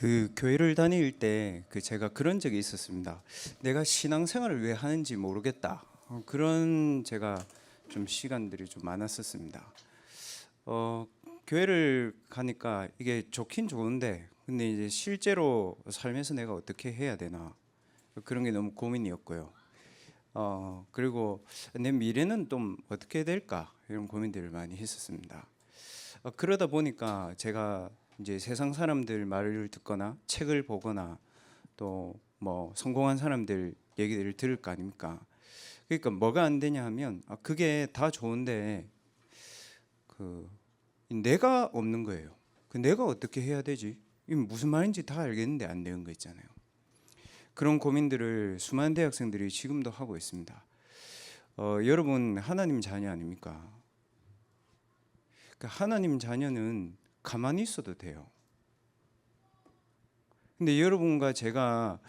그 교회를 다닐 때 제가 그런 적이 있었습니다. 내가 신앙생활을 왜 하는지 모르겠다. 그런 제가 좀 시간들이 좀 많았었습니다. 어, 교회를 가니까 이게 좋긴 좋은데 근데 이제 실제로 삶에서 내가 어떻게 해야 되나 그런 게 너무 고민이었고요. 그리고 내 미래는 좀 어떻게 될까 이런 고민들을 많이 했었습니다. 그러다 보니까 제가 이제 세상 사람들 말을 듣거나 책을 보거나 또 뭐 성공한 사람들 얘기를 들을 거 아닙니까? 그러니까 뭐가 안 되냐 하면 그게 다 좋은데 그 내가 없는 거예요. 그 내가 어떻게 해야 되지? 이 무슨 말인지 다 알겠는데 안 되는 거 있잖아요. 그런 고민들을 수많은 대학생들이 지금도 하고 있습니다. 여러분 하나님 자녀 아닙니까? 그러니까 하나님 자녀는 가만히 있어도 돼요. 근데 여러분과 제가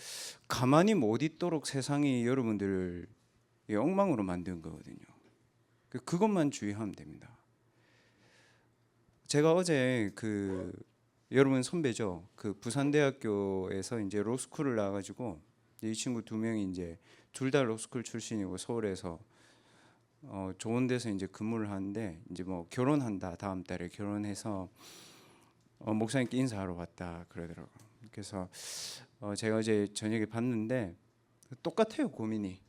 가만히 못 있도록 세상이 여러분들을 엉망으로 만든 거거든요. 그것만 주의하면 됩니다. 제가 어제 여러분 선배죠. 그 부산대학교에서 이제 로스쿨을 나와가지고 이 친구 두 명이 이제 둘 다 로스쿨 출신이고 서울에서 좋은 데서 이제 근무를 하는데 이제 뭐 결혼한다 다음 달에 결혼해서 목사님께 인사하러 왔다 그러더라고요. 그래서 제가 어제 저녁에 봤는데 똑같아요 고민이.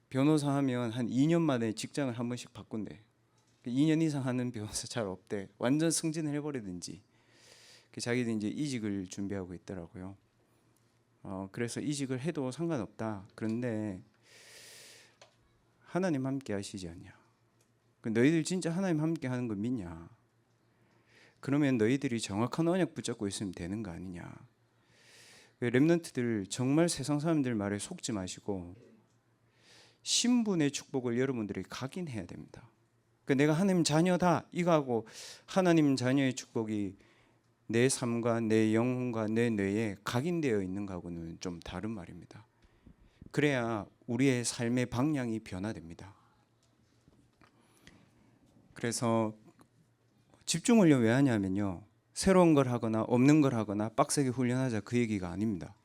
변호사 하면 한 2년 만에 직장을 한 번씩 바꾼대. 2년 이상 하는 변호사 잘 없대. 완전 승진을 해버리든지. 자기들 이제 이직을 준비하고 있더라고요. 그래서 이직을 해도 상관없다. 그런데 하나님 함께 하시지 않냐. 너희들 진짜 하나님 함께 하는 거 믿냐. 그러면 너희들이 정확한 언약 붙잡고 있으면 되는 거 아니냐. 렘넌트들 정말 세상 사람들 말에 속지 마시고 신분의 축복을 여러분들이 각인해야 됩니다. 내가 하나님 자녀다 이거하고 하나님 자녀의 축복이 내 삶과 내 영혼과 내 뇌에 각인되어 있는 거하고는 좀 다른 말입니다. 그래야 우리의 삶의 방향이 변화됩니다. 그래서 집중 훈련 왜 하냐면요. 새로운 걸 하거나 없는 걸 하거나 빡세게 훈련하자 그 얘기가 아닙니다.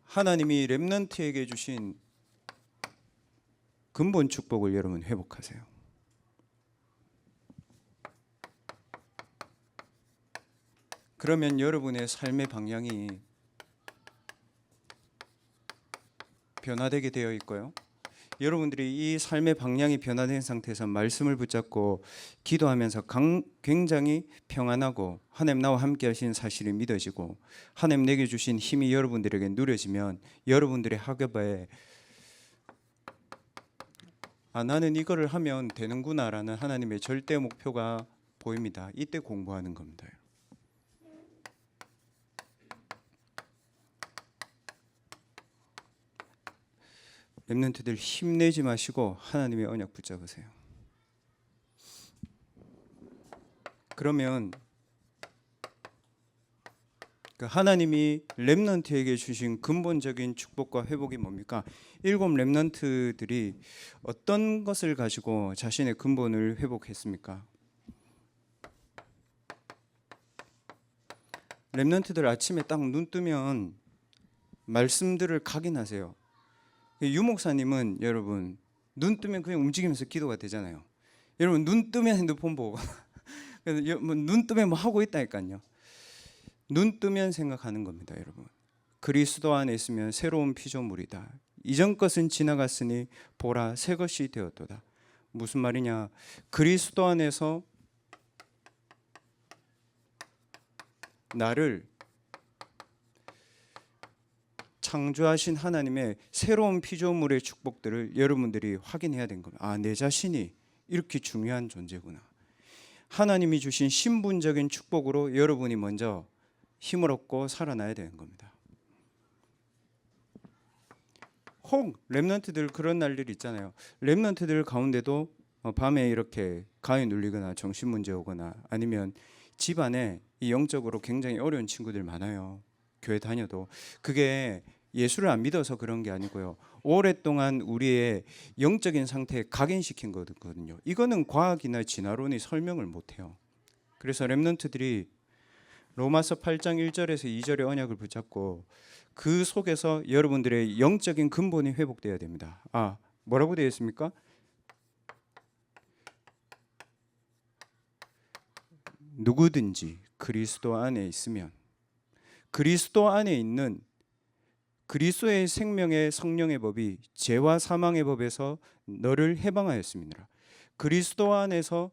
하나님이 렘넌트에게 주신 근본 축복을 여러분 회복하세요. 그러면 여러분의 삶의 방향이 변화되게 되어 있고요. 여러분들이 이 삶의 방향이 변화된 상태에서 말씀을 붙잡고 기도하면서 굉장히 평안하고 하나님 나와 함께 하신 사실이 믿어지고 하나님 내게 주신 힘이 여러분들에게 누려지면 여러분들의 학업에 나는 이거를 하면 되는구나라는 하나님의 절대 목표가 보입니다. 이때 공부하는 겁니다. 렘넌트들 힘내지 마시고 하나님의 언약 붙잡으세요. 그러면 하나님이 렘넌트에게 주신 근본적인 축복과 회복이 뭡니까? 7 렘넌트들이 어떤 것을 가지고 자신의 근본을 회복했습니까? 렘넌트들 아침에 딱 눈 뜨면 말씀들을 각인하세요. 유 목사님은 여러분 눈 뜨면 그냥 움직이면서 기도가 되잖아요. 여러분 눈 뜨면 핸드폰 보고 눈 뜨면 뭐 하고 있다니까요. 눈 뜨면 생각하는 겁니다, 여러분. 그리스도 안에 있으면 새로운 피조물이다. 이전 것은 지나갔으니 보라 새 것이 되었도다. 무슨 말이냐? 그리스도 안에서 나를 창조하신 하나님의 새로운 피조물의 축복들을 여러분들이 확인해야 된 겁니다. 내 자신이 이렇게 중요한 존재구나. 하나님이 주신 신분적인 축복으로 여러분이 먼저 힘을 얻고 살아나야 되는 겁니다. 혹 렘넌트들 그런 날들이 있잖아요. 렘넌트들 가운데도 밤에 이렇게 가위 눌리거나 정신 문제 오거나 아니면 집안에 영적으로 굉장히 어려운 친구들 많아요. 교회 다녀도 그게 예수를 안 믿어서 그런 게 아니고요. 오랫동안 우리의 영적인 상태에 각인시킨 거거든요. 이거는 과학이나 진화론이 설명을 못해요. 그래서 렘넌트들이 로마서 8장 1절에서 2절의 언약을 붙잡고 그 속에서 여러분들의 영적인 근본이 회복되어야 됩니다. 뭐라고 되어 있습니까? 누구든지 그리스도 안에 있으면, 그리스도 안에 있는 그리스도의 생명의 성령의 법이 죄와 사망의 법에서 너를 해방하였습니다. 그리스도 안에서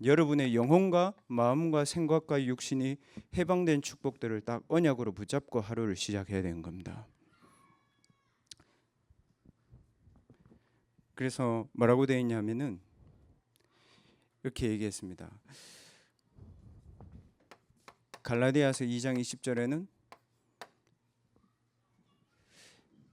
여러분의 영혼과 마음과 생각과 육신이 해방된 축복들을 딱 언약으로 붙잡고 하루를 시작해야 되는 겁니다. 그래서 뭐라고 되어 있냐면은 이렇게 얘기했습니다. 갈라디아서 2장 20절에는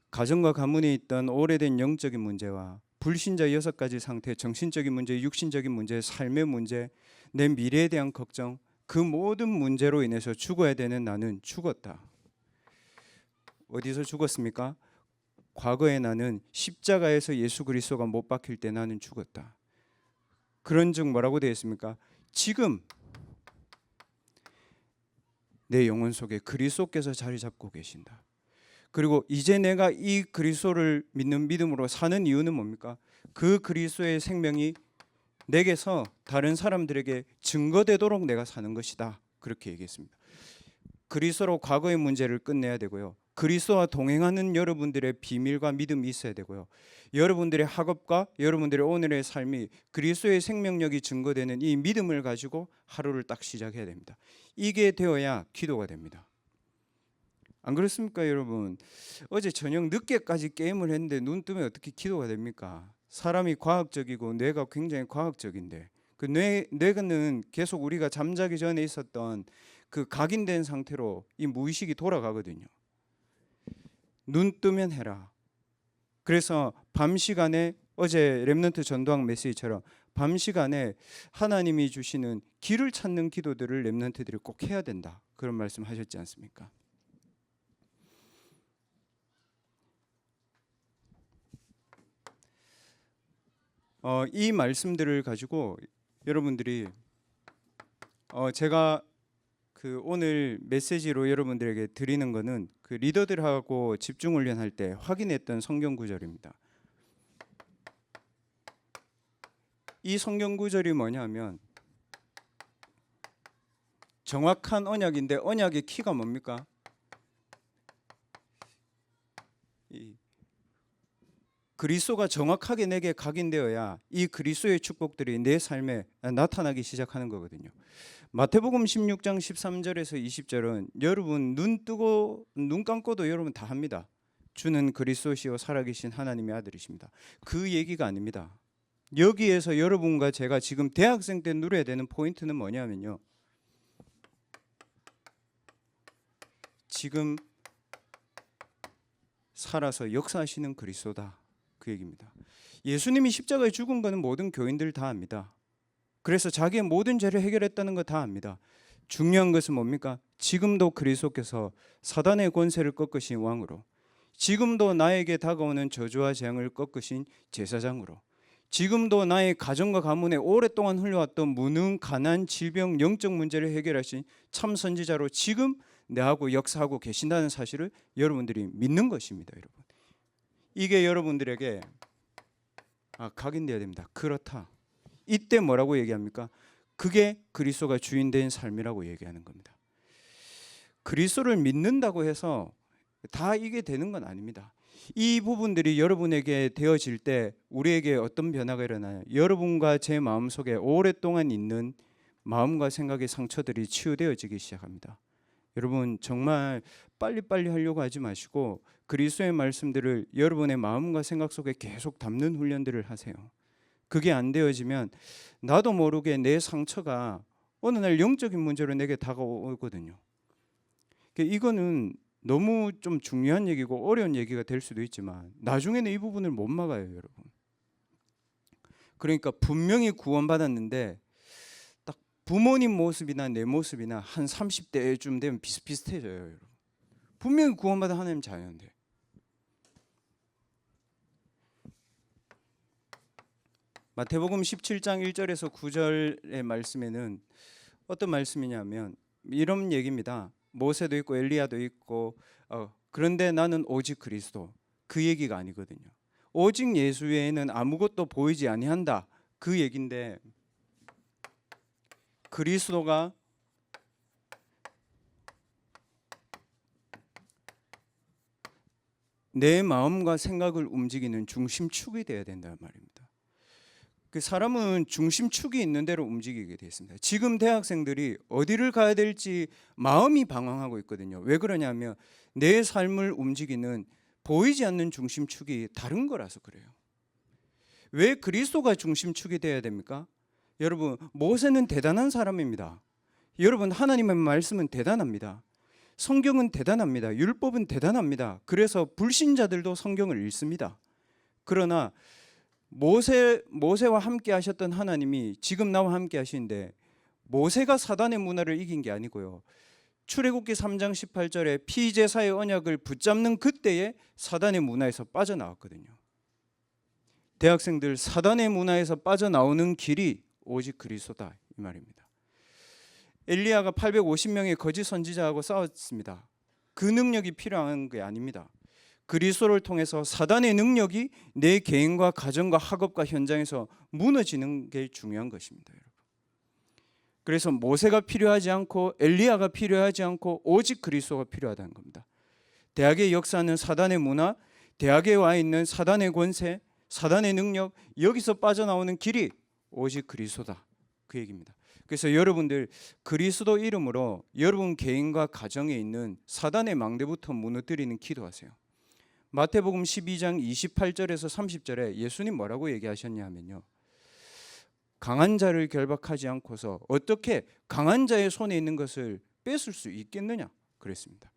가정과 가문에 있던 오래된 영적인 문제와 불신자 6가지 상태, 정신적인 문제, 육신적인 문제, 삶의 문제, 내 미래에 대한 걱정, 그 모든 문제로 인해서 죽어야 되는 나는 죽었다. 어디서 죽었습니까? 과거에 나는 십자가에서 예수 그리스도가 못 박힐 때 나는 죽었다. 그런즉 뭐라고 되어 있습니까? 지금 내 영혼 속에 그리스도께서 자리 잡고 계신다. 그리고 이제 내가 이 그리스도를 믿는 믿음으로 사는 이유는 뭡니까? 그 그리스도의 생명이 내게서 다른 사람들에게 증거되도록 내가 사는 것이다. 그렇게 얘기했습니다. 그리스도로 과거의 문제를 끝내야 되고요. 그리스도와 동행하는 여러분들의 비밀과 믿음이 있어야 되고요. 여러분들의 학업과 여러분들의 오늘의 삶이 그리스도의 생명력이 증거되는 이 믿음을 가지고 하루를 딱 시작해야 됩니다. 이게 되어야 기도가 됩니다. 안 그렇습니까, 여러분? 어제 저녁 늦게까지 게임을 했는데 눈 뜨면 어떻게 기도가 됩니까? 사람이 과학적이고 뇌가 굉장히 과학적인데 그 뇌는 계속 우리가 잠자기 전에 있었던 그 각인된 상태로 이 무의식이 돌아가거든요. 눈 뜨면 해라. 그래서 밤 시간에 어제 렘넌트 전도학 메시지처럼 밤 시간에 하나님이 주시는 길을 찾는 기도들을 렘넌트들이 꼭 해야 된다. 그런 말씀 하셨지 않습니까? 이 말씀들을 가지고 여러분들이 제가 그 오늘 메시지로 여러분들에게 드리는 거는 그 리더들하고 집중 훈련할 때 확인했던 성경 구절입니다. 이 성경 구절이 뭐냐면 정확한 언약인데 언약의 키가 뭡니까? 그리스도가 정확하게 내게 각인되어야 이 그리스도의 축복들이 내 삶에 나타나기 시작하는 거거든요. 마태복음 16장 13절에서 20절은 여러분 눈 뜨고 눈 감고도 여러분 다 합니다. 주는 그리스도시요 살아계신 하나님의 아들이십니다. 그 얘기가 아닙니다. 여기에서 여러분과 제가 지금 대학생 때 누려야 되는 포인트는 뭐냐면요. 지금 살아서 역사하시는 그리스도다. 그 얘기입니다. 예수님이 십자가에 죽은 거는 모든 교인들 다 압니다. 그래서 자기의 모든 죄를 해결했다는 거 다 압니다. 중요한 것은 뭡니까? 지금도 그리스도께서 사단의 권세를 꺾으신 왕으로, 지금도 나에게 다가오는 저주와 재앙을 꺾으신 제사장으로, 지금도 나의 가정과 가문에 오랫동안 흘러왔던 무능, 가난, 질병, 영적 문제를 해결하신 참 선지자로 지금 내하고 역사하고 계신다는 사실을 여러분들이 믿는 것입니다. 여러분, 이게 여러분들에게 각인되어야 됩니다. 그렇다. 이때 뭐라고 얘기합니까? 그게 그리스도가 주인된 삶이라고 얘기하는 겁니다. 그리스도를 믿는다고 해서 다 이게 되는 건 아닙니다. 이 부분들이 여러분에게 되어질 때 우리에게 어떤 변화가 일어나요? 여러분과 제 마음속에 오랫동안 있는 마음과 생각의 상처들이 치유되어지기 시작합니다. 여러분 정말 빨리빨리 하려고 하지 마시고 그리스도의 말씀들을 여러분의 마음과 생각 속에 계속 담는 훈련들을 하세요. 그게 안 되어지면 나도 모르게 내 상처가 어느 날 영적인 문제로 내게 다가오거든요. 이거는 너무 좀 중요한 얘기고 어려운 얘기가 될 수도 있지만 나중에는 이 부분을 못 막아요, 여러분. 그러니까 분명히 구원받았는데 딱 부모님 모습이나 내 모습이나 한 30대쯤 되면 비슷비슷해져요, 여러분. 분명히 구원받은 하나님 자녀인데. 마태복음 17장 1절에서 9절의 말씀에는 어떤 말씀이냐면 이런 얘기입니다. 모세도 있고 엘리야도 있고 그런데 나는 오직 그리스도, 그 얘기가 아니거든요. 오직 예수 외에는 아무것도 보이지 아니한다, 그 얘기인데, 그리스도가 내 마음과 생각을 움직이는 중심축이 되어야 된다는 말입니다. 그 사람은 중심축이 있는 대로 움직이게 되어 있습니다. 지금 대학생들이 어디를 가야 될지 마음이 방황하고 있거든요. 왜 그러냐면 내 삶을 움직이는 보이지 않는 중심축이 다른 거라서 그래요. 왜 그리스도가 중심축이 되어야 됩니까? 여러분, 모세는 대단한 사람입니다. 여러분, 하나님의 말씀은 대단합니다. 성경은 대단합니다. 율법은 대단합니다. 그래서 불신자들도 성경을 읽습니다. 그러나 모세와 함께 하셨던 하나님이 지금 나와 함께 하시는데, 모세가 사단의 문화를 이긴 게 아니고요, 출애굽기 3장 18절에 피제사의 언약을 붙잡는 그때에 사단의 문화에서 빠져나왔거든요. 대학생들, 사단의 문화에서 빠져나오는 길이 오직 그리스도다, 이 말입니다. 엘리야가 850명의 거짓 선지자하고 싸웠습니다. 그 능력이 필요한 게 아닙니다. 그리스도를 통해서 사단의 능력이 내 개인과 가정과 학업과 현장에서 무너지는 게 중요한 것입니다, 여러분. 그래서 모세가 필요하지 않고 엘리야가 필요하지 않고 오직 그리스도가 필요하다는 겁니다. 대학의 역사는 사단의 문화, 대학에 와 있는 사단의 권세, 사단의 능력, 여기서 빠져나오는 길이 오직 그리스도다, 그 얘기입니다. 그래서 여러분들, 그리스도 이름으로 여러분 개인과 가정에 있는 사단의 망대부터 무너뜨리는 기도하세요. 마태복음 12장 28절에서 30절에 예수님 뭐라고 얘기하셨냐 하면요, 강한 자를 결박하지 않고서 어떻게 강한 자의 손에 있는 것을 뺏을 수 있겠느냐 그랬습니다.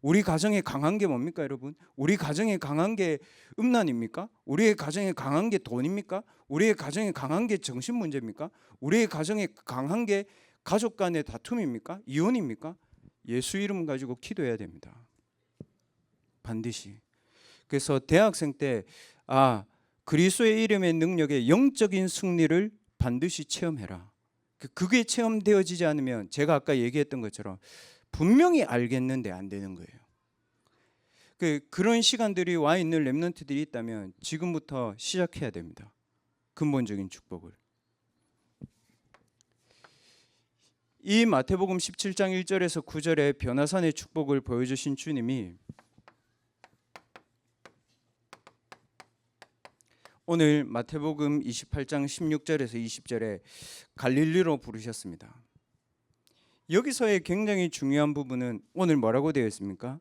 우리 가정에 강한 게 뭡니까, 여러분? 우리 가정에 강한 게 음란입니까? 우리의 가정에 강한 게 돈입니까? 우리의 가정에 강한 게 정신 문제입니까? 우리의 가정에 강한 게 가족 간의 다툼입니까? 이혼입니까? 예수 이름 가지고 기도해야 됩니다. 반드시. 그래서 대학생 때 그리스도의 이름의 능력의 영적인 승리를 반드시 체험해라. 그게 체험되어지지 않으면 제가 아까 얘기했던 것처럼 분명히 알겠는데 안 되는 거예요. 그런 시간들이 와 있는 렘넌트들이 있다면 지금부터 시작해야 됩니다. 근본적인 축복을. 이 마태복음 17장 1절에서 9절에 변화산의 축복을 보여주신 주님이 오늘 마태복음 28장 16절에서 20절에 갈릴리로 부르셨습니다. 여기서의 굉장히 중요한 부분은 오늘 뭐라고 되어 있습니까?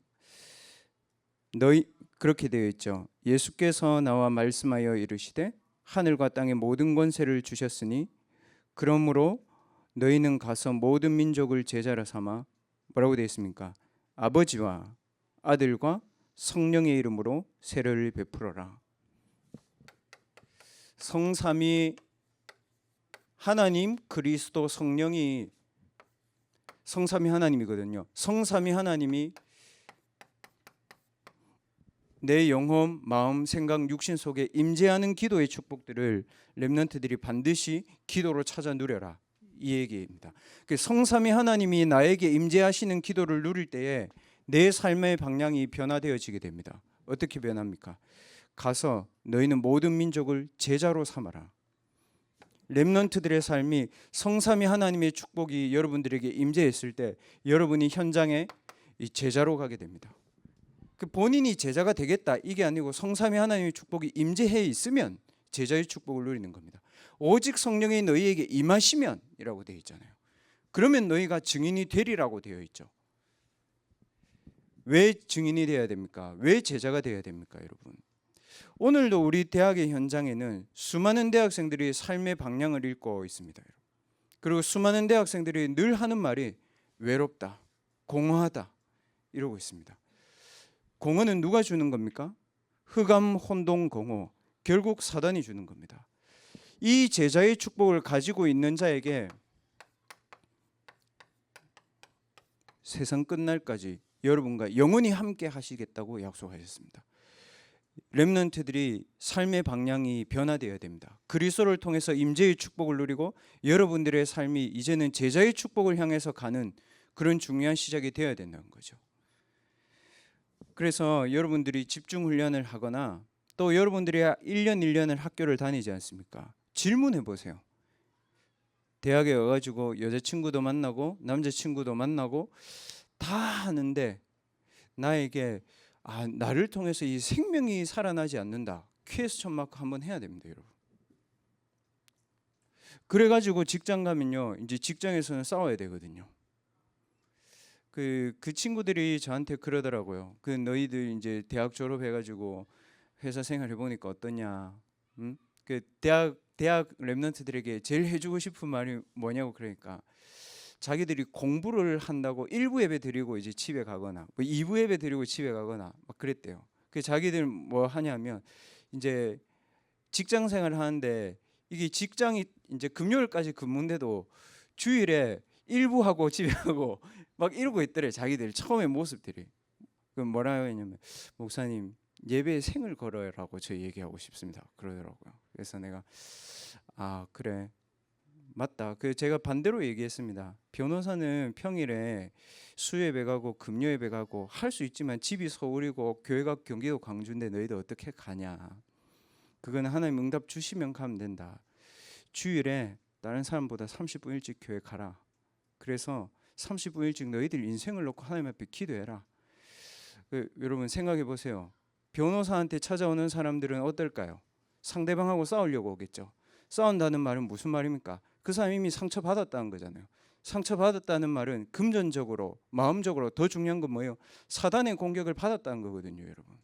그렇게 되어 있죠. 예수께서 나와 말씀하여 이르시되 하늘과 땅의 모든 권세를 주셨으니 그러므로 너희는 가서 모든 민족을 제자로 삼아 뭐라고 되어 있습니까? 아버지와 아들과 성령의 이름으로 세례를 베풀어라. 성삼위 하나님, 그리스도, 성령이 성삼위 하나님이거든요. 성삼위 하나님이 내 영혼, 마음, 생각, 육신 속에 임재하는 기도의 축복들을 렘넌트들이 반드시 기도로 찾아 누려라, 이 얘기입니다. 성삼위 하나님이 나에게 임재하시는 기도를 누릴 때에 내 삶의 방향이 변화되어지게 됩니다. 어떻게 변합니까? 가서 너희는 모든 민족을 제자로 삼아라. 렘넌트들의 삶이 성삼위 하나님의 축복이 여러분들에게 임재했을 때 여러분이 현장에 제자로 가게 됩니다. 본인이 제자가 되겠다 이게 아니고 성삼위 하나님의 축복이 임재해 있으면 제자의 축복을 누리는 겁니다. 오직 성령이 너희에게 임하시면 이라고 되어 있잖아요. 그러면 너희가 증인이 되리라고 되어 있죠. 왜 증인이 되어야 됩니까? 왜 제자가 되어야 됩니까, 여러분? 오늘도 우리 대학의 현장에는 수많은 대학생들이 삶의 방향을 잃고 있습니다. 그리고 수많은 대학생들이 늘 하는 말이 외롭다, 공허하다 이러고 있습니다. 공허는 누가 주는 겁니까? 흑암, 혼동, 공허, 결국 사단이 주는 겁니다. 이 제자의 축복을 가지고 있는 자에게 세상 끝날까지 여러분과 영원히 함께 하시겠다고 약속하셨습니다. 렘넌트들이 삶의 방향이 변화되어야 됩니다. 그리스도를 통해서 임재의 축복을 누리고 여러분들의 삶이 이제는 제자의 축복을 향해서 가는 그런 중요한 시작이 되어야 된다는 거죠. 그래서 여러분들이 집중 훈련을 하거나 또 여러분들이 1년 1년을 학교를 다니지 않습니까? 질문해 보세요. 대학에 와가지고 여자친구도 만나고 남자친구도 만나고 다 하는데 나에게 나를 통해서 이 생명이 살아나지 않는다. 퀘스천 마크 한번 해야 됩니다, 여러분. 그래가지고 직장 가면요, 이제 직장에서는 싸워야 되거든요. 그 친구들이 저한테 그러더라고요. 그 너희들 이제 대학 졸업해가지고 회사 생활 해보니까 어떠냐? 그 대학 랩런트들에게 제일 해주고 싶은 말이 뭐냐고 그러니까 자기들이 공부를 한다고 1부 예배 드리고 이제 집에 가거나 뭐 2부 예배 드리고 집에 가거나 막 그랬대요. 그 자기들 뭐 하냐면 이제 직장 생활을 하는데 이게 직장이 이제 금요일까지 근무인데도 주일에 1부 하고 집에 가고 막 이러고 있더래. 자기들 처음에 모습들이. 그럼 뭐라고 했냐면 목사님 예배에 생을 걸어라고 저 얘기하고 싶습니다. 그러더라고요. 그래서 내가 그래 맞다. 그 제가 반대로 얘기했습니다. 변호사는 평일에 수요예배 가고 금요예배 가고 할 수 있지만 집이 서울이고 교회가 경기도 광주인데 너희들 어떻게 가냐. 그건 하나님 응답 주시면 가면 된다. 주일에 다른 사람보다 30분 일찍 교회 가라. 그래서 30분 일찍 너희들 인생을 놓고 하나님 앞에 기도해라. 여러분 생각해 보세요. 변호사한테 찾아오는 사람들은 어떨까요? 상대방하고 싸우려고 오겠죠. 싸운다는 말은 무슨 말입니까? 그 사람이 이미 상처받았다는 거잖아요. 상처받았다는 말은 금전적으로, 마음적으로 더 중요한 건 뭐예요? 사단의 공격을 받았다는 거거든요, 여러분.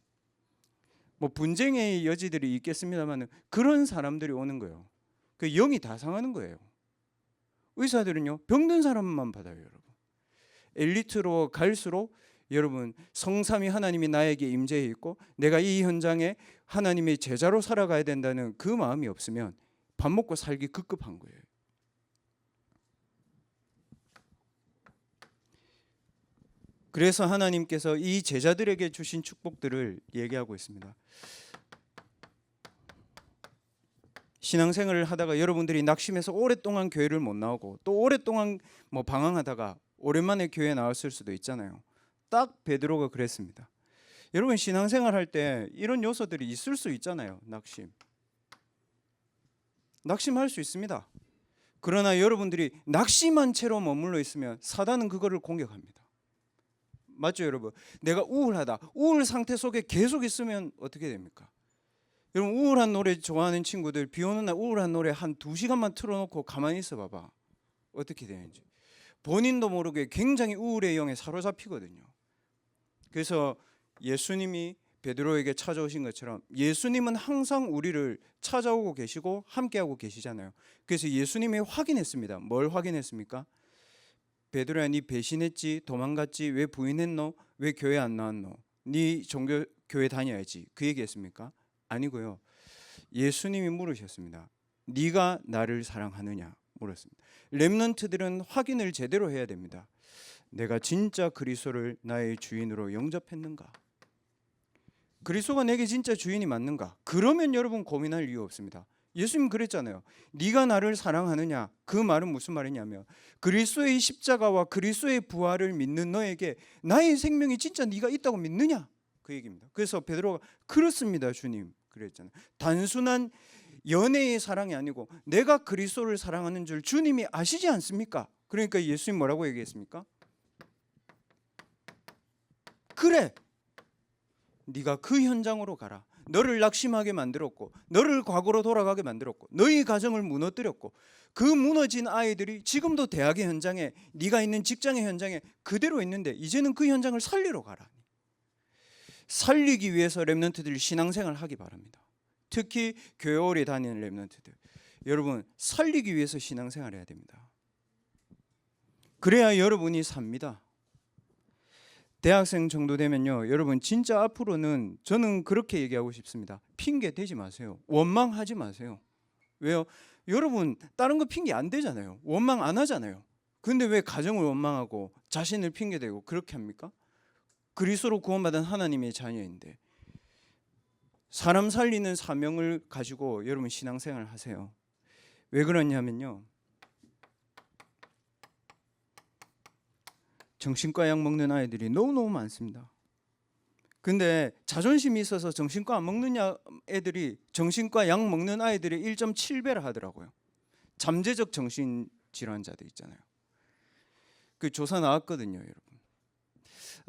뭐 분쟁의 여지들이 있겠습니다만 그런 사람들이 오는 거예요. 그 영이 다 상하는 거예요. 의사들은요, 병든 사람만 받아요, 여러분. 엘리트로 갈수록 여러분 성삼위 하나님이 나에게 임재해 있고 내가 이 현장에 하나님의 제자로 살아가야 된다는 그 마음이 없으면 밥 먹고 살기 급급한 거예요. 그래서 하나님께서 이 제자들에게 주신 축복들을 얘기하고 있습니다. 신앙생활을 하다가 여러분들이 낙심해서 오랫동안 교회를 못 나오고 또 오랫동안 뭐 방황하다가 오랜만에 교회에 나왔을 수도 있잖아요. 딱 베드로가 그랬습니다. 여러분 신앙생활 할 때 이런 요소들이 있을 수 있잖아요. 낙심할 수 있습니다. 그러나 여러분들이 낙심한 채로 머물러 있으면 사단은 그거를 공격합니다. 맞죠, 여러분? 내가 우울하다. 우울 상태 속에 계속 있으면 어떻게 됩니까? 여러분 우울한 노래 좋아하는 친구들 비 오는 날 우울한 노래 한 2시간만 틀어놓고 가만히 있어 봐봐. 어떻게 되는지. 본인도 모르게 굉장히 우울의 영에 사로잡히거든요. 그래서 예수님이 베드로에게 찾아오신 것처럼 예수님은 항상 우리를 찾아오고 계시고 함께하고 계시잖아요. 그래서 예수님이 확인했습니다. 뭘 확인했습니까? 베드로야 네 배신했지, 도망갔지, 왜 부인했노, 왜 교회 안 나왔노, 네 종교 교회 다녀야지, 그 얘기했습니까? 아니고요. 예수님이 물으셨습니다. 네가 나를 사랑하느냐 물었습니다. 렘넌트들은 확인을 제대로 해야 됩니다. 내가 진짜 그리스도를 나의 주인으로 영접했는가? 그리스도가 내게 진짜 주인이 맞는가? 그러면 여러분 고민할 이유 없습니다. 예수님 그랬잖아요. 네가 나를 사랑하느냐? 그 말은 무슨 말이냐면 그리스도의 십자가와 그리스도의 부활을 믿는 너에게 나의 생명이 진짜 네가 있다고 믿느냐? 그 얘기입니다. 그래서 베드로가 그렇습니다 주님 그랬잖아요. 단순한 연애의 사랑이 아니고 내가 그리스도를 사랑하는 줄 주님이 아시지 않습니까? 그러니까 예수님 뭐라고 얘기했습니까? 그래 네가 그 현장으로 가라. 너를 낙심하게 만들었고 너를 과거로 돌아가게 만들었고 너희 가정을 무너뜨렸고 그 무너진 아이들이 지금도 대학의 현장에 네가 있는 직장의 현장에 그대로 있는데 이제는 그 현장을 살리러 가라. 살리기 위해서 렘넌트들이 신앙생활을 하기 바랍니다. 특히 교회 오래 다니는 렘넌트들 여러분 살리기 위해서 신앙생활을 해야 됩니다. 그래야 여러분이 삽니다. 대학생 정도 되면요 여러분 진짜 앞으로는 저는 그렇게 얘기하고 싶습니다. 핑계 대지 마세요. 원망하지 마세요. 왜요? 여러분 다른 거 핑계 안 대잖아요. 원망 안 하잖아요. 근데 왜 가정을 원망하고 자신을 핑계대고 그렇게 합니까? 그리스도로 구원받은 하나님의 자녀인데 사람 살리는 사명을 가지고 여러분 신앙생활 하세요. 왜 그러냐면요, 정신과 약 먹는 아이들이 너무너무 많습니다. 근데 자존심이 있어서 정신과 안 먹는 애들이 정신과 약 먹는 아이들의 1.7배라 하더라고요. 잠재적 정신질환자들 있잖아요. 그 조사 나왔거든요, 여러분.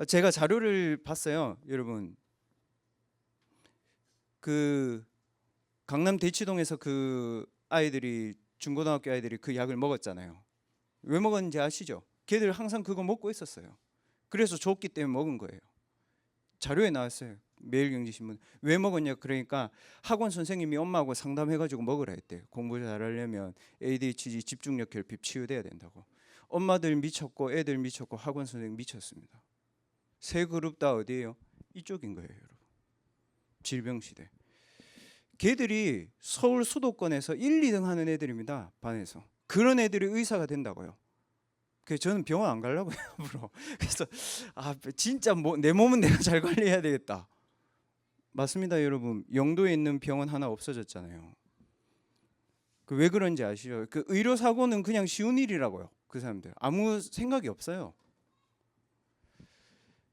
제가 자료를 봤어요, 여러분. 그 강남 대치동에서 그 아이들이, 중고등학교 아이들이 그 약을 먹었잖아요. 왜 먹었는지 아시죠? 걔들 항상 그거 먹고 있었어요. 그래서 좋기 때문에 먹은 거예요. 자료에 나왔어요. 매일경제신문. 왜 먹었냐? 그러니까 학원 선생님이 엄마하고 상담해가지고 먹으라 했대요. 공부 잘하려면 ADHD, 집중력 결핍 치유돼야 된다고. 엄마들 미쳤고 애들 미쳤고 학원 선생님 미쳤습니다. 세 그룹 다 어디예요? 이쪽인 거예요, 여러분. 질병시대. 걔들이 서울 수도권에서 1, 2등 하는 애들입니다. 반에서. 그런 애들이 의사가 된다고요. 그래서 저는 병원 안 가려고요, 앞으로. 그래서 진짜 내 몸은 내가 잘 관리해야 되겠다. 맞습니다, 여러분. 영도에 있는 병원 하나 없어졌잖아요. 왜 그런지 아시죠? 그 의료 사고는 그냥 쉬운 일이라고요. 그 사람들 아무 생각이 없어요.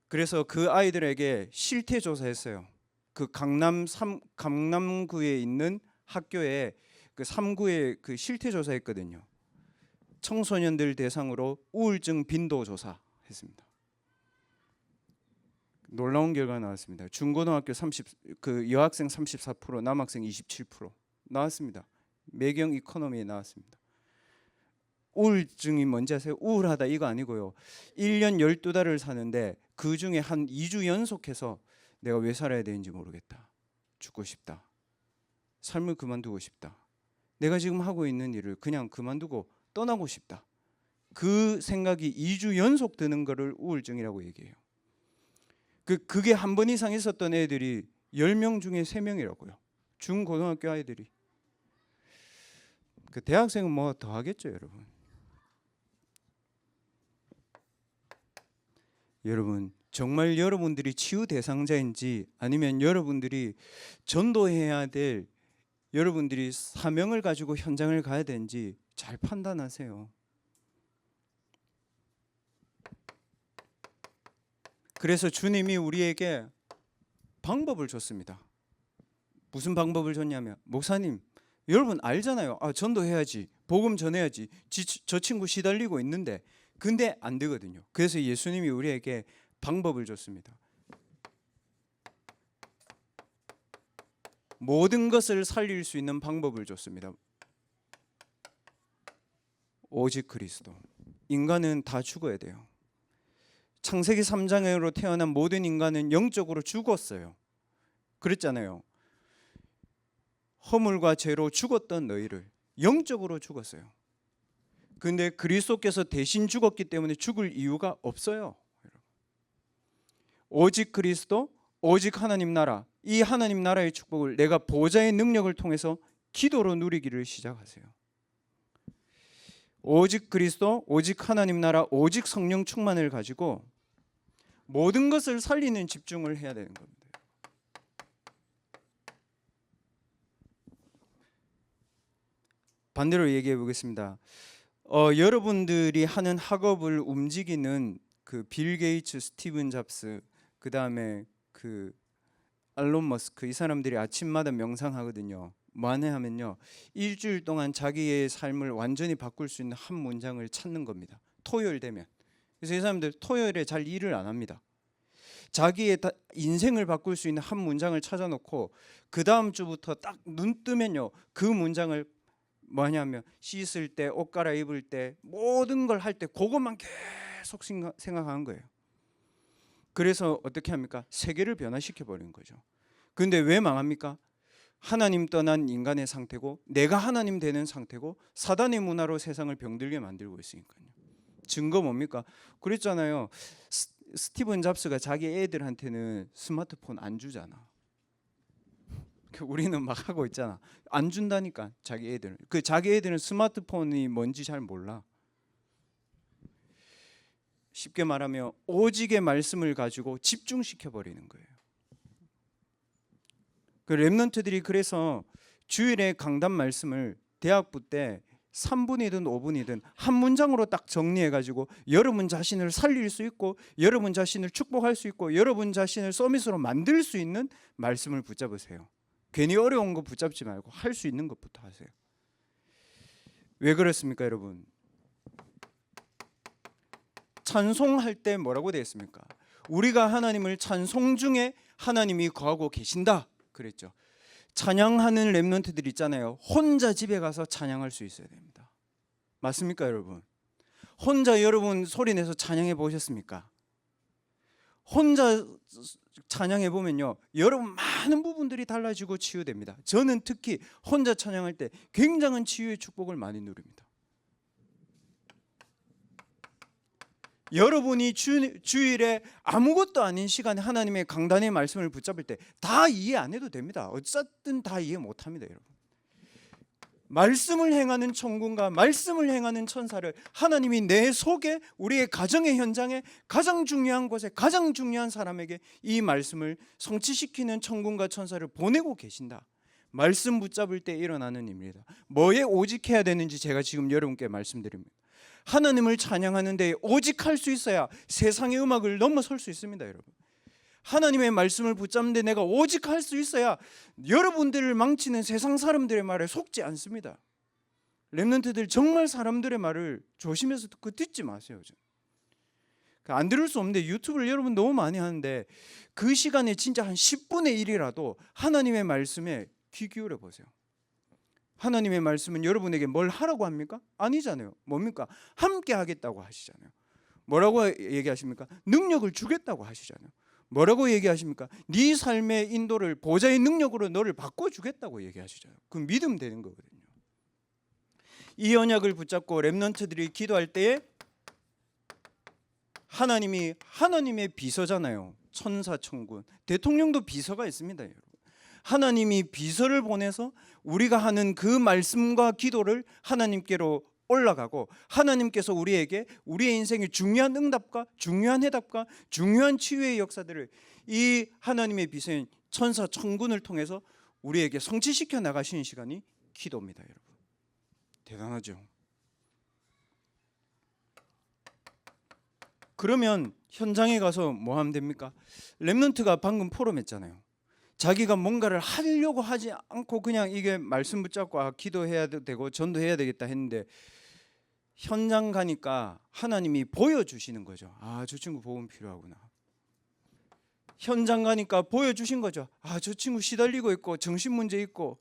그래서 그 아이들에게 실태 조사했어요. 그 강남구에 있는 학교에 그 3구에 그 실태 조사했거든요. 청소년들 대상으로 우울증 빈도 조사했습니다. 놀라운 결과가 나왔습니다. 중고등학교 여학생 34%, 남학생 27% 나왔습니다. 매경 이코노미에 나왔습니다. 우울증이 뭔지 아세요? 우울하다 이거 아니고요. 1년 12달을 사는데 그 중에 한 2주 연속해서 내가 왜 살아야 되는지 모르겠다. 죽고 싶다. 삶을 그만두고 싶다. 내가 지금 하고 있는 일을 그냥 그만두고 떠나고 싶다. 그 생각이 2주 연속 드는 거를 우울증이라고 얘기해요. 그게 한 번 이상 있었던 애들이 10명 중에 3명이라고요. 중고등학교 아이들이. 그 대학생은 뭐 더 하겠죠, 여러분. 여러분, 정말 여러분들이 치유 대상자인지 아니면 여러분들이 전도해야 될 여러분들이 사명을 가지고 현장을 가야 되는지 잘 판단하세요. 그래서 주님이 우리에게 방법을 줬습니다. 무슨 방법을 줬냐면, 목사님, 여러분 알잖아요. 전도해야지, 복음 전해야지. 저 친구 시달리고 있는데, 근데 안 되거든요. 그래서 예수님이 우리에게 방법을 줬습니다. 모든 것을 살릴 수 있는 방법을 줬습니다. 오직 그리스도. 인간은 다 죽어야 돼요. 창세기 3장으로 태어난 모든 인간은 영적으로 죽었어요. 그랬잖아요. 허물과 죄로 죽었던 너희를 영적으로 죽었어요. 근데 그리스도께서 대신 죽었기 때문에 죽을 이유가 없어요. 오직 그리스도, 오직 하나님 나라, 이 하나님 나라의 축복을 내가 보좌의 능력을 통해서 기도로 누리기를 시작하세요. 오직 그리스도, 오직 하나님 나라, 오직 성령 충만을 가지고 모든 것을 살리는 집중을 해야 되는 겁니다. 반대로 얘기해 보겠습니다. 여러분들이 하는 학업을 움직이는 그 빌 게이츠, 스티븐 잡스, 그 다음에 그 알론 머스크, 이 사람들이 아침마다 명상하거든요. 뭐하냐 하면요, 일주일 동안 자기의 삶을 완전히 바꿀 수 있는 한 문장을 찾는 겁니다. 토요일 되면. 그래서 이 사람들 토요일에 잘 일을 안 합니다. 자기의 인생을 바꿀 수 있는 한 문장을 찾아놓고 그 다음 주부터 딱 눈 뜨면요, 그 문장을 뭐냐면 씻을 때, 옷 갈아입을 때, 모든 걸 할 때 그것만 계속 생각하는 거예요. 그래서 어떻게 합니까? 세계를 변화시켜 버리는 거죠. 근데 왜 망합니까? 하나님 떠난 인간의 상태고 내가 하나님 되는 상태고 사단의 문화로 세상을 병들게 만들고 있으니까요. 증거 뭡니까? 그랬잖아요. 스티븐 잡스가 자기 애들한테는 스마트폰 안 주잖아. 우리는 막 하고 있잖아. 안 준다니까, 자기 애들은. 자기 애들은 스마트폰이 뭔지 잘 몰라. 쉽게 말하면 오직의 말씀을 가지고 집중시켜 버리는 거예요. 그 렘넌트들이 그래서 주일에 강단 말씀을 대학부 때 3분이든 5분이든 한 문장으로 딱 정리해가지고 여러분 자신을 살릴 수 있고 여러분 자신을 축복할 수 있고 여러분 자신을 서밋으로 만들 수 있는 말씀을 붙잡으세요. 괜히 어려운 거 붙잡지 말고 할 수 있는 것부터 하세요. 왜 그렇습니까, 여러분? 찬송할 때 뭐라고 되어 있습니까? 우리가 하나님을 찬송 중에 하나님이 거하고 계신다 그랬죠. 찬양하는 렘넌트들 있잖아요. 혼자 집에 가서 찬양할 수 있어야 됩니다. 맞습니까, 여러분? 혼자 여러분 소리내서 찬양해 보셨습니까? 혼자 찬양해 보면요, 여러분 많은 부분들이 달라지고 치유됩니다. 저는 특히 혼자 찬양할 때 굉장한 치유의 축복을 많이 누립니다. 여러분이 주일에 아무것도 아닌 시간에 하나님의 강단의 말씀을 붙잡을 때 다 이해 안 해도 됩니다. 어쨌든 다 이해 못 합니다, 여러분. 말씀을 행하는 천군과 말씀을 행하는 천사를 하나님이 내 속에 우리의 가정의 현장에 가장 중요한 곳에 가장 중요한 사람에게 이 말씀을 성취시키는 천군과 천사를 보내고 계신다. 말씀 붙잡을 때 일어나는 일입니다. 뭐에 오직해야 되는지 제가 지금 여러분께 말씀드립니다. 하나님을 찬양하는 데 오직할 수 있어야 세상의 음악을 넘어설 수 있습니다, 여러분. 하나님의 말씀을 붙잡는 데 내가 오직할 수 있어야 여러분들을 망치는 세상 사람들의 말에 속지 않습니다. 렘넌트들 정말 사람들의 말을 조심해서 듣지 마세요. 안 들을 수 없는데 유튜브를 여러분 너무 많이 하는데 그 시간에 진짜 한 10분의 1이라도 하나님의 말씀에 귀 기울여 보세요. 하나님의 말씀은 여러분에게 뭘 하라고 합니까? 아니잖아요. 뭡니까? 함께 하겠다고 하시잖아요. 뭐라고 얘기하십니까? 능력을 주겠다고 하시잖아요. 뭐라고 얘기하십니까? 네 삶의 인도를 보좌의 능력으로 너를 바꿔주겠다고 얘기하시잖아요. 그 믿음 되는 거거든요. 이 언약을 붙잡고 렘넌트들이 기도할 때에 하나님이 하나님의 비서잖아요. 천사 천군. 대통령도 비서가 있습니다, 여러분. 하나님이 비서를 보내서 우리가 하는 그 말씀과 기도를 하나님께로 올라가고 하나님께서 우리에게 우리의 인생의 중요한 응답과 중요한 해답과 중요한 치유의 역사들을 이 하나님의 비서인 천사 천군을 통해서 우리에게 성취시켜 나가시는 시간이 기도입니다, 여러분. 대단하죠. 그러면 현장에 가서 뭐 하면 됩니까? 렘넌트가 방금 포럼했잖아요. 자기가 뭔가를 하려고 하지 않고 그냥 이게 말씀 붙잡고 기도해야 되고 전도해야 되겠다 했는데 현장 가니까 하나님이 보여주시는 거죠. 저 친구 복음 필요하구나. 현장 가니까 보여주신 거죠. 저 친구 시달리고 있고 정신 문제 있고.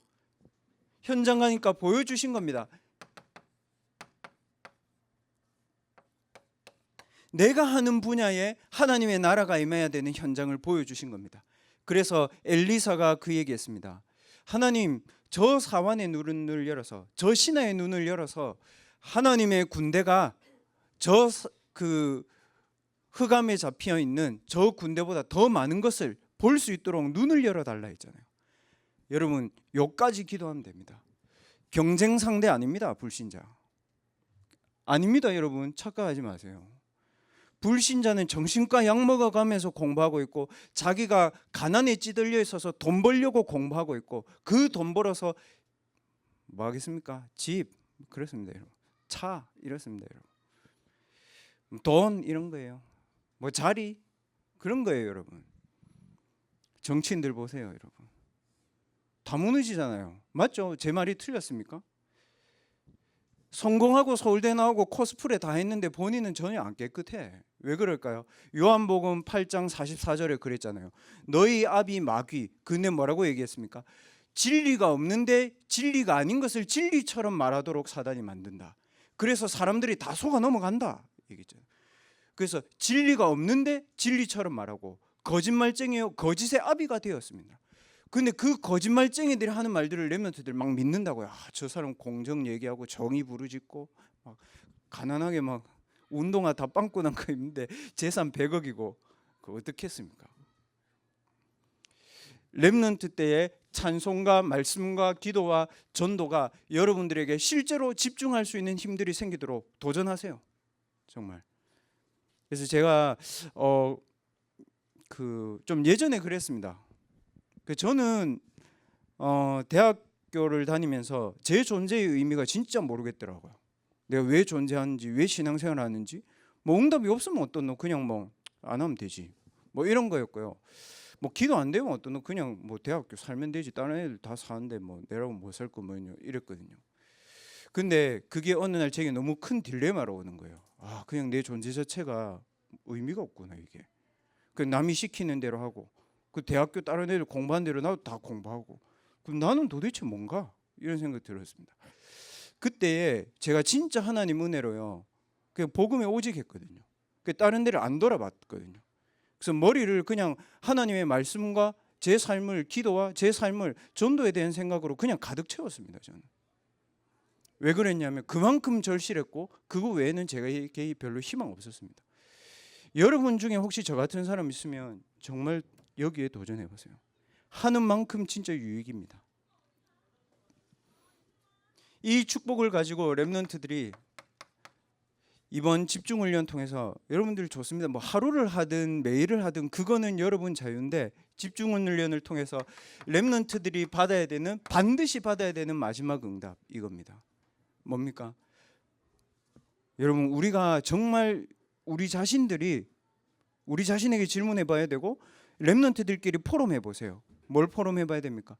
현장 가니까 보여주신 겁니다. 내가 하는 분야에 하나님의 나라가 임해야 되는 현장을 보여주신 겁니다. 그래서 엘리사가 그 얘기했습니다. 하나님, 저 사환의 눈을 열어서, 저 신하의 눈을 열어서 하나님의 군대가 저 그 흑암에 잡혀 있는 저 군대보다 더 많은 것을 볼 수 있도록 눈을 열어달라 했잖아요. 여러분, 요까지 기도하면 됩니다. 경쟁 상대 아닙니다, 불신자. 아닙니다, 여러분. 착각하지 마세요. 불신자는 정신과 약 먹어가면서 공부하고 있고 자기가 가난에 찌들려 있어서 돈 벌려고 공부하고 있고 그 돈 벌어서 뭐 하겠습니까? 집 그렇습니다, 여러분. 차 이렇습니다, 여러분. 돈 이런 거예요. 뭐 자리 그런 거예요, 여러분. 정치인들 보세요, 여러분. 다 무너지잖아요. 맞죠? 제 말이 틀렸습니까? 성공하고 서울대 나오고 코스프레 다 했는데 본인은 전혀 안 깨끗해. 왜 그럴까요? 요한복음 8장 44절에 그랬잖아요. 너희 아비 마귀. 근데 뭐라고 얘기했습니까? 진리가 없는데 진리가 아닌 것을 진리처럼 말하도록 사단이 만든다. 그래서 사람들이 다 속아 넘어간다 얘기죠. 그래서 진리가 없는데 진리처럼 말하고 거짓말쟁이요 거짓의 아비가 되었습니다. 근데 그 거짓말쟁이들이 하는 말들을 렘넌트들 막 믿는다고요. 저 사람 공정 얘기하고 정의 부르짖고 막 가난하게 막 운동화 다 빵꾸 난 거 있는데 재산 100억이고 그 어떻게 했습니까? 렘넌트 때의 찬송과 말씀과 기도와 전도가 여러분들에게 실제로 집중할 수 있는 힘들이 생기도록 도전하세요. 정말. 그래서 제가 좀 예전에 그랬습니다. 저는 대학교를 다니면서 제 존재의 의미가 진짜 모르겠더라고요. 내가 왜 존재하는지, 왜 신앙생활을 하는지, 뭐 응답이 없으면 어떤 너 그냥 뭐 안 하면 되지, 뭐 이런 거였고요. 뭐 기도 안 되면 어떤 너 그냥 뭐 대학교 살면 되지, 다른 애들 다 사는데 뭐 내라고 못 살 거 뭐냐 이랬거든요. 근데 그게 어느 날 제게 너무 큰 딜레마로 오는 거예요. 아, 그냥 내 존재 자체가 의미가 없구나 이게. 그 남이 시키는 대로 하고, 그 대학교 다른 애들 공부한 대로 나도 다 공부하고, 그럼 나는 도대체 뭔가, 이런 생각이 들었습니다. 그때 제가 진짜 하나님 은혜로요, 그 복음에 오직했거든요. 그 다른 데를 안 돌아봤거든요. 그래서 머리를 그냥 하나님의 말씀과 제 삶을, 기도와 제 삶을 전도에 대한 생각으로 그냥 가득 채웠습니다. 저는 왜 그랬냐면 그만큼 절실했고 그거 외에는 제게 별로 희망 없었습니다. 여러분 중에 혹시 저 같은 사람 있으면 정말 여기에 도전해 보세요. 하는 만큼 진짜 유익입니다. 이 축복을 가지고 렘넌트들이 이번 집중훈련 통해서, 여러분들 좋습니다. 뭐 하루를 하든 매일을 하든 그거는 여러분 자유인데, 집중훈련을 통해서 렘넌트들이 반드시 받아야 되는 마지막 응답, 이겁니다. 뭡니까? 여러분, 우리가 정말 우리 자신들이 우리 자신에게 질문해 봐야 되고, 렘넌트들끼리 포럼해 보세요. 뭘 포럼해 봐야 됩니까?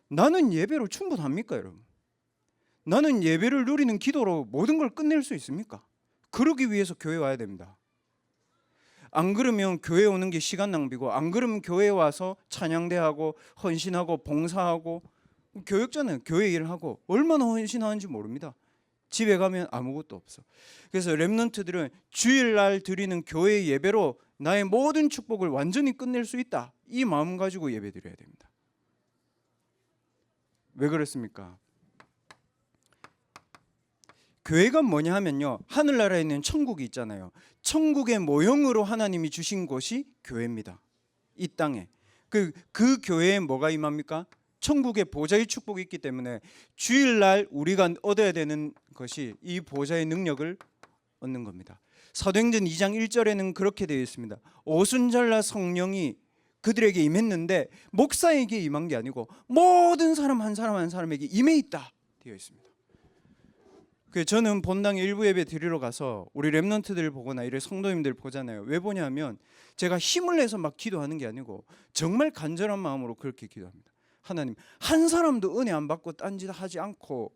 나는 예배로 충분합니까, 여러분? 나는 예배를 누리는 기도로 모든 걸 끝낼 수 있습니까? 그러기 위해서 교회 와야 됩니다. 안 그러면 교회 오는 게 시간 낭비고, 안 그러면 교회 와서 찬양대하고 헌신하고 봉사하고, 교역자는 교회 일을 하고 얼마나 헌신하는지 모릅니다. 집에 가면 아무것도 없어. 그래서 렘넌트들은 주일날 드리는 교회 예배로 나의 모든 축복을 완전히 끝낼 수 있다, 이 마음 가지고 예배 드려야 됩니다. 왜 그렇습니까? 교회가 뭐냐 하면요, 하늘나라에 있는 천국이 있잖아요. 천국의 모형으로 하나님이 주신 곳이 교회입니다. 이 땅에 그 교회에 뭐가 임합니까? 천국의 보좌의 축복이 있기 때문에 주일날 우리가 얻어야 되는 것이 이 보좌의 능력을 얻는 겁니다. 사도행전 2장 1절에는 그렇게 되어 있습니다. 오순절날 성령이 그들에게 임했는데 목사에게 임한 게 아니고 모든 사람 한 사람 한 사람에게 임해 있다 되어 있습니다. 저는 본당 일부 예배 드리러 가서 우리 렘넌트들 보거나 이래 성도님들 보잖아요. 왜 보냐면 제가 힘을 내서 막 기도하는 게 아니고 정말 간절한 마음으로 그렇게 기도합니다. 하나님, 한 사람도 은혜 안 받고 딴짓 하지 않고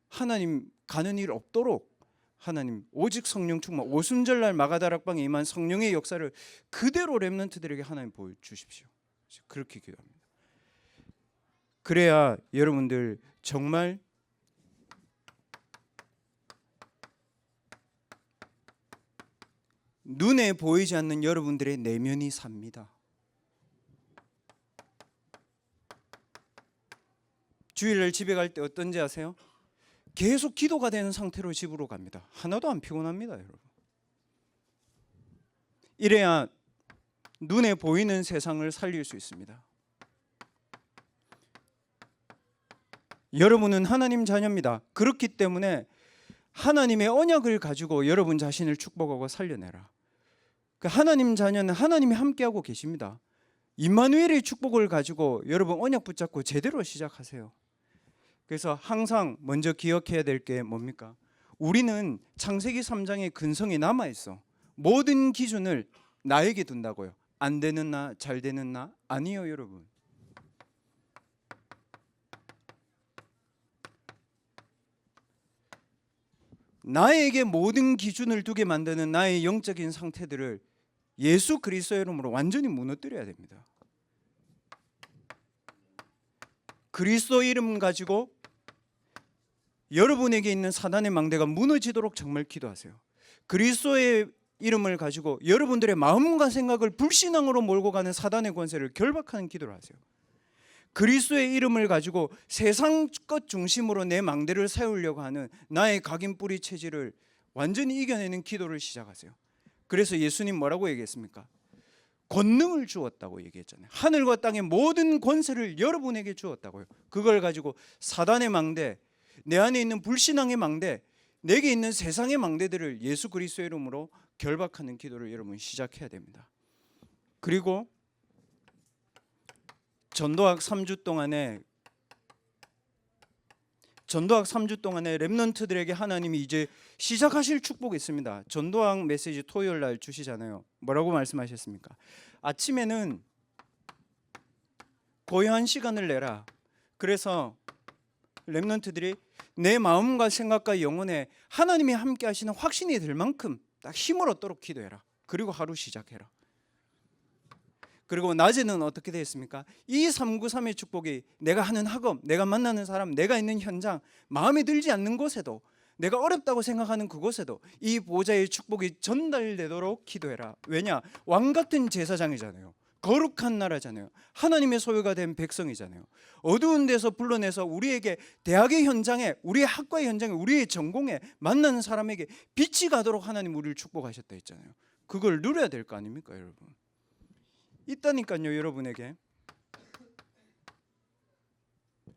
하나님 가는 일 없도록, 하나님 오직 성령 충만, 오순절날 마가다락방에 임한 성령의 역사를 그대로 렘넌트들에게 하나님 보여주십시오. 그렇게 기도합니다. 그래야 여러분들 정말 눈에 보이지 않는 여러분들의 내면이 삽니다. 주일날 집에 갈 때 어떤지 아세요? 계속 기도가 되는 상태로 집으로 갑니다. 하나도 안 피곤합니다, 여러분. 이래야 눈에 보이는 세상을 살릴 수 있습니다. 여러분은 하나님 자녀입니다. 그렇기 때문에 하나님의 언약을 가지고 여러분 자신을 축복하고 살려내라. 하나님 자녀는 하나님이 함께하고 계십니다. 임마누엘의 축복을 가지고 여러분 언약 붙잡고 제대로 시작하세요. 그래서 항상 먼저 기억해야 될 게 뭡니까? 우리는 창세기 3장의 근성이 남아있어. 모든 기준을 나에게 둔다고요. 안 되는 나, 잘 되는 나? 아니요, 여러분. 나에게 모든 기준을 두게 만드는 나의 영적인 상태들을 예수 그리스도의 이름으로 완전히 무너뜨려야 됩니다. 그리스도 이름 가지고 여러분에게 있는 사단의 망대가 무너지도록 정말 기도하세요. 그리스도의 이름을 가지고 여러분들의 마음과 생각을 불신앙으로 몰고 가는 사단의 권세를 결박하는 기도를 하세요. 그리스도의 이름을 가지고 세상 것 중심으로 내 망대를 세우려고 하는 나의 각인 뿌리 체질을 완전히 이겨내는 기도를 시작하세요. 그래서 예수님 뭐라고 얘기했습니까? 권능을 주었다고 얘기했잖아요. 하늘과 땅의 모든 권세를 여러분에게 주었다고요. 그걸 가지고 사단의 망대, 내 안에 있는 불신앙의 망대, 내게 있는 세상의 망대들을 예수 그리스도의 이름으로 결박하는 기도를 여러분 시작해야 됩니다. 그리고 전도학 3주 동안에 전도학 3주 동안에 렘넌트들에게 하나님이 이제 시작하실 축복이 있습니다. 전도학 메시지 토요일 날 주시잖아요. 뭐라고 말씀하셨습니까? 아침에는 고요한 시간을 내라. 그래서 렘넌트들이 내 마음과 생각과 영혼에 하나님이 함께 하시는 확신이 들 만큼 딱 힘을 얻도록 기도해라. 그리고 하루 시작해라. 그리고 낮에는 어떻게 되었습니까? 이 393의 축복이 내가 하는 학업, 내가 만나는 사람, 내가 있는 현장, 마음에 들지 않는 곳에도, 내가 어렵다고 생각하는 그곳에도 이 보좌의 축복이 전달되도록 기도해라. 왜냐? 왕 같은 제사장이잖아요. 거룩한 나라잖아요. 하나님의 소유가 된 백성이잖아요. 어두운 데서 불러내서 우리에게 대학의 현장에, 우리의 학과의 현장에, 우리의 전공에 만나는 사람에게 빛이 가도록 하나님 우리를 축복하셨다 했잖아요. 그걸 누려야 될 거 아닙니까, 여러분? 있다니까요. 여러분에게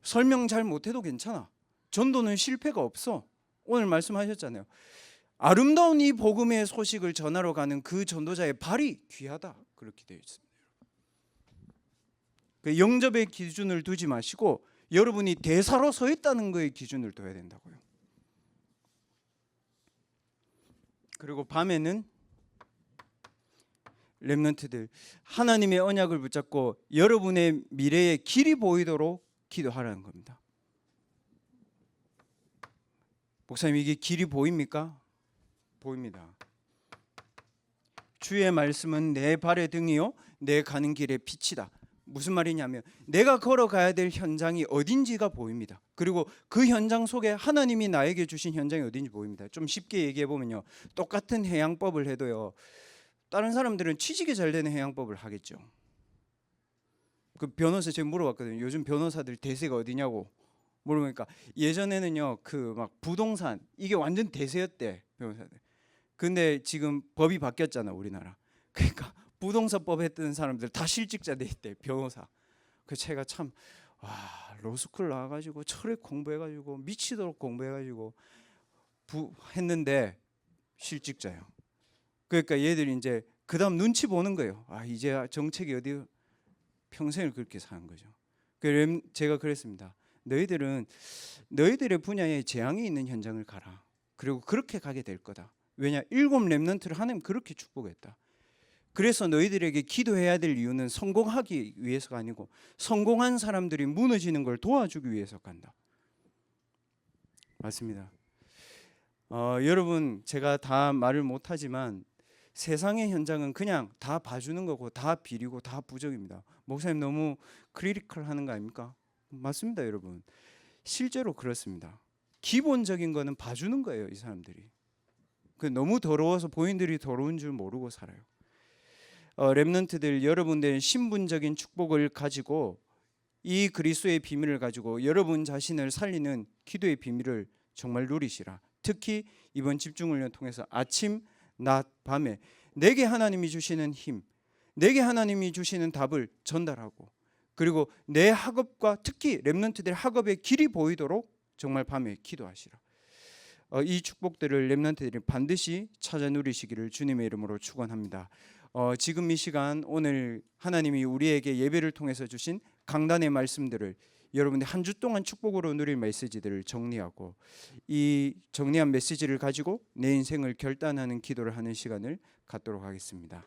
설명 잘 못해도 괜찮아. 전도는 실패가 없어. 오늘 말씀하셨잖아요. 아름다운 이 복음의 소식을 전하러 가는 그 전도자의 발이 귀하다. 그렇게 되어 있습니다. 그 영접의 기준을 두지 마시고 여러분이 대사로 서 있다는 거에 기준을 둬야 된다고요. 그리고 밤에는 렘넌트들 하나님의 언약을 붙잡고 여러분의 미래의 길이 보이도록 기도하라는 겁니다. 목사님, 이게 길이 보입니까? 보입니다. 주의 말씀은 내 발의 등이요 내 가는 길의 빛이다. 무슨 말이냐면 내가 걸어가야 될 현장이 어딘지가 보입니다. 그리고 그 현장 속에 하나님이 나에게 주신 현장이 어딘지 보입니다. 좀 쉽게 얘기해 보면요, 똑같은 해양법을 해도요, 다른 사람들은 취직이 잘 되는 해양법을 하겠죠. 그 변호사 제가 물어봤거든요. 요즘 변호사들 대세가 어디냐고 물어보니까 예전에는요 그 막 부동산 이게 완전 대세였대, 변호사들. 근데 지금 법이 바뀌었잖아, 우리나라. 그러니까 부동산법 했던 사람들 다 실직자 돼 있대, 변호사. 그 제가 참 로스쿨 나와가지고 철학 공부해가지고 미치도록 공부해가지고 했는데 실직자요. 그러니까 얘들이 이제 그다음 눈치 보는 거예요. 이제 정책이 어디, 평생을 그렇게 사는 거죠. 그래서 제가 그랬습니다. 너희들은 너희들의 분야에 재앙이 있는 현장을 가라. 그리고 그렇게 가게 될 거다. 왜냐? 7 렘넌트를 하나님 그렇게 축복했다. 그래서 너희들에게 기도해야 될 이유는 성공하기 위해서가 아니고 성공한 사람들이 무너지는 걸 도와주기 위해서 간다. 맞습니다. 여러분, 제가 다 말을 못하지만 세상의 현장은 그냥 다 봐주는 거고 다 비리고 다 부정입니다. 목사님 너무 크리티컬 하는 거 아닙니까? 맞습니다, 여러분. 실제로 그렇습니다. 기본적인 거는 봐주는 거예요, 이 사람들이. 너무 더러워서 본인들이 더러운 줄 모르고 살아요. 렘넌트들, 여러분들의 신분적인 축복을 가지고 이 그리스도의 비밀을 가지고 여러분 자신을 살리는 기도의 비밀을 정말 누리시라. 특히 이번 집중훈련 통해서 아침, 낮, 밤에 내게 하나님이 주시는 힘, 내게 하나님이 주시는 답을 전달하고, 그리고 내 학업과 특히 렘넌트들 학업의 길이 보이도록 정말 밤에 기도하시라. 이 축복들을 렘넌트들이 반드시 찾아 누리시기를 주님의 이름으로 축원합니다. 지금 이 시간 오늘 하나님이 우리에게 예배를 통해서 주신 강단의 말씀들을 여러분들 한 주 동안 축복으로 누릴 메시지들을 정리하고 이 정리한 메시지를 가지고 내 인생을 결단하는 기도를 하는 시간을 갖도록 하겠습니다.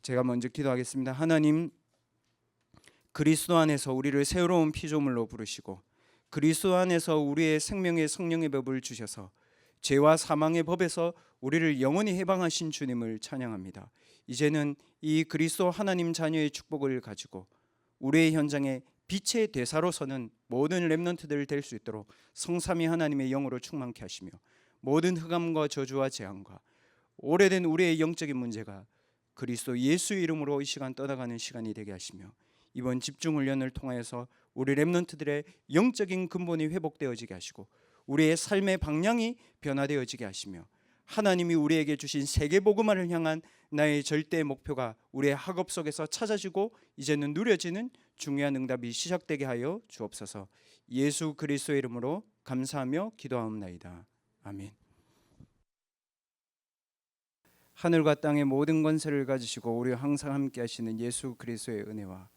제가 먼저 기도하겠습니다. 하나님, 그리스도 안에서 우리를 새로운 피조물로 부르시고 그리스도 안에서 우리의 생명의 성령의 법을 주셔서 죄와 사망의 법에서 우리를 영원히 해방하신 주님을 찬양합니다. 이제는 이 그리스도 하나님 자녀의 축복을 가지고 우리의 현장에 빛의 대사로 서는 모든 렘넌트들 될 수 있도록 성삼위 하나님의 영으로 충만케 하시며 모든 흑암과 저주와 재앙과 오래된 우리의 영적인 문제가 그리스도 예수 이름으로 이 시간 떠나가는 시간이 되게 하시며 이번 집중훈련을 통하여서 우리 렘넌트들의 영적인 근본이 회복되어지게 하시고 우리의 삶의 방향이 변화되어지게 하시며 하나님이 우리에게 주신 세계복음화를 향한 나의 절대 목표가 우리의 학업 속에서 찾아지고 이제는 누려지는 중요한 응답이 시작되게 하여 주옵소서. 예수 그리스도의 이름으로 감사하며 기도하옵나이다. 아멘. 하늘과 땅의 모든 권세를 가지시고 우리와 항상 함께 하시는 예수 그리스도의 은혜와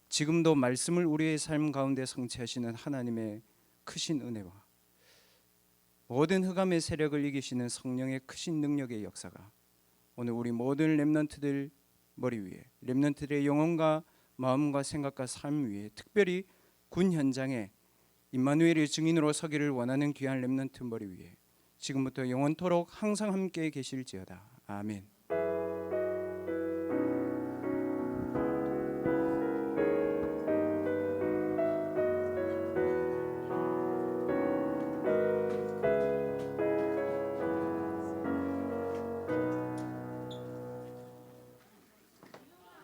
지금도 말씀을 우리의 삶 가운데 성취하시는 하나님의 크신 은혜와 모든 흑암의 세력을 이기시는 성령의 크신 능력의 역사가 오늘 우리 모든 렘넌트들 머리 위에, 렘넌트들의 영혼과 마음과 생각과 삶 위에, 특별히 군 현장에 임마누엘의 증인으로 서기를 원하는 귀한 렘넌트 머리 위에 지금부터 영원토록 항상 함께 계실지어다. 아멘.